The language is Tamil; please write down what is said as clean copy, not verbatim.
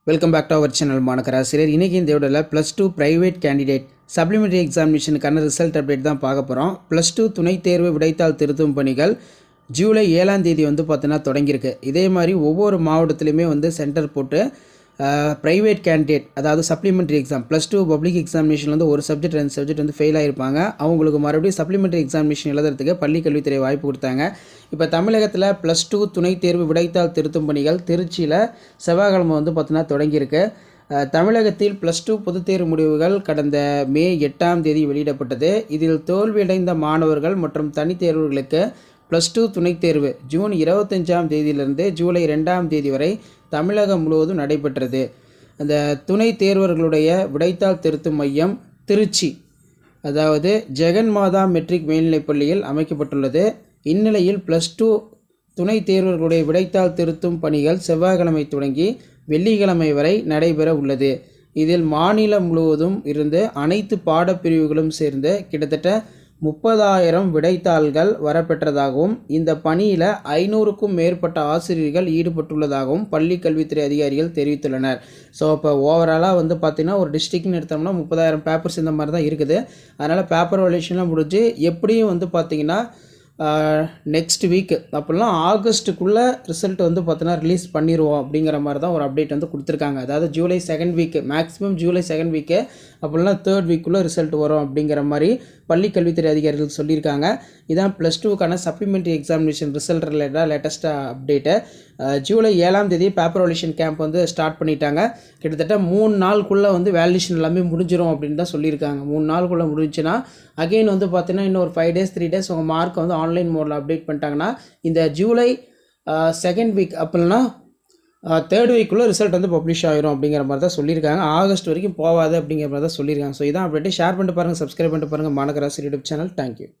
Welcome back to our channel மாணக்கராசிரியர். இன்றைக்கி இந்த வீடியோவில் +2 ப்ரைவேட் கேண்டிடேட் சப்ளிமெண்ட்ரி எக்ஸாமினேஷனுக்கான ரிசல்ட் அப்டேட் தான் பார்க்க போகிறோம். +2 துணைத் தேர்வு விடைத்தாள் திருத்தும் பணிகள் ஜூலை 7ஆம் தேதி பார்த்தீங்கன்னா தொடங்கியிருக்கு. இதே மாதிரி ஒவ்வொரு மாவட்டத்திலையுமே சென்டர் போட்டு ப்ரைவேட் கேண்டிடேட் அதாவது சப்ளிமெண்ட்ரி எக்ஸாம் +2 பப்ளிக் எக்ஸாமினேஷன் ஒரு சப்ஜெக்ட் 2 சப்ஜெக்ட் ஃபெயில் ஆகிருப்பாங்க. அவங்களுக்கு மறுபடியும் சப்ளிமெண்ட்ரி எக்ஸாமினேஷன் எழுதுறதுக்கு பள்ளி கல்வித்துறை வாய்ப்பு கொடுத்தாங்க. இப்போ தமிழகத்தில் +2 துணைத் தேர்வு விடைத்தாள் திருத்தும் பணிகள் திருச்சியில் செவ்வாய்க்கிழமை பார்த்தீங்கன்னா தொடங்கியிருக்கு. தமிழகத்தில் +2 பொதுத் தேர்வு முடிவுகள் கடந்த மே 8ஆம் தேதி வெளியிடப்பட்டது. இதில் தோல்வியடைந்த மாணவர்கள் மற்றும் தனித் தேர்வுகளுக்கு +2 துணைத் தேர்வு ஜூன் 25ஆம் தேதியிலிருந்து ஜூலை 2ஆம் தேதி வரை தமிழகம் முழுவதும் நடைபெற்றது. அந்த துணைத் தேர்வர்களுடைய விடைத்தாள் திருத்தும் மையம் திருச்சி, அதாவது ஜெகன்மாதா மெட்ரிக் மேல்நிலைப் பள்ளியில் அமைக்கப்பட்டுள்ளது. இந்நிலையில் +2 துணைத் தேர்வர்களுடைய விடைத்தாள் திருத்தும் பணிகள் செவ்வாய்க்கிழமை தொடங்கி வெள்ளிக்கிழமை வரை நடைபெற உள்ளது. இதில் மாநிலம் முழுவதும் இருந்து அனைத்து பாடப்பிரிவுகளும் சேர்ந்து கிட்டத்தட்ட 30,000 விடைத்தாள்கள் வரப்பெற்றதாகவும் இந்த பணியில் 500க்கும் மேற்பட்ட ஆசிரியர்கள் ஈடுபட்டுள்ளதாகவும் பள்ளி கல்வித்துறை அதிகாரிகள் தெரிவித்துள்ளனர். ஸோ இப்போ ஓவராலாக பார்த்திங்கன்னா ஒரு டிஸ்ட்ரிக்ட்னு எடுத்தோம்னா 30,000 பேப்பர்ஸ் இந்த மாதிரி தான் இருக்குது. அதனால் பேப்பர் வேல்யூஷன்லாம் முடிஞ்சு எப்படியும் பார்த்திங்கன்னா நெக்ஸ்ட் வீக் அப்படிலாம் ஆகஸ்ட்டுக்குள்ளே ரிசல்ட் பார்த்தீங்கன்னா ரிலீஸ் பண்ணிடுவோம் அப்படிங்கிற மாதிரி தான் ஒரு அப்டேட் கொடுத்துருக்காங்க. அதாவது July 2nd week, maximum July 2nd week அப்படிலாம் 3rd வீக்குள்ளே ரிசல்ட் வரும் அப்படிங்கிற மாதிரி பள்ளி கல்வித்துறை அதிகாரிகள் சொல்லியிருக்காங்க. இதான் +2க்கான சப்ளிமெண்ட்ரி எக்ஸாமினேஷன் ரிசல்ட் ரிலேட்டடாக லேட்டஸ்ட்டாக அப்டேட்டு. ஜூலை 7ஆம் தேதி பேப்பர் வேல்யூஷன் கேம்ப் ஸ்டார்ட் பண்ணிட்டாங்க. கிட்டத்தட்ட 3 நாளுக்குள்ளே வேல்யூஷன் எல்லாமே முடிஞ்சிடும் அப்படின்னு தான் சொல்லியிருக்காங்க. 3 நாளுக்குள்ளே முடிஞ்சுன்னா அகெயின் பார்த்தீங்கன்னா இன்னும் ஒரு 5 days 3 days உங்கள் மார்க் ஆன்லைன் மோடில் அப்டேட் பண்ணிட்டாங்கன்னா இந்த ஜூலை 2nd வீக் அப்படின்னா 3rd வீக்குள்ளே ரிசல்ட் பப்ளிஷ் ஆகிரும் அப்படிங்கிற மாதிரி தான் சொல்லியிருக்காங்க. ஆகஸ்ட் வரைக்கும் போகாது அப்படிங்கிற மாதிரி தான் சொல்லியிருக்காங்க. ஸோ இதான் அப்டேட்டு. ஷேர் பண்ணிட்டு பாருங்கள், சப்ஸ்கிரைப் பண்ணிட்டு பாருங்கள் மாணக்கராசிரியர் யூடியூப் சேனல். தேங்க்யூ.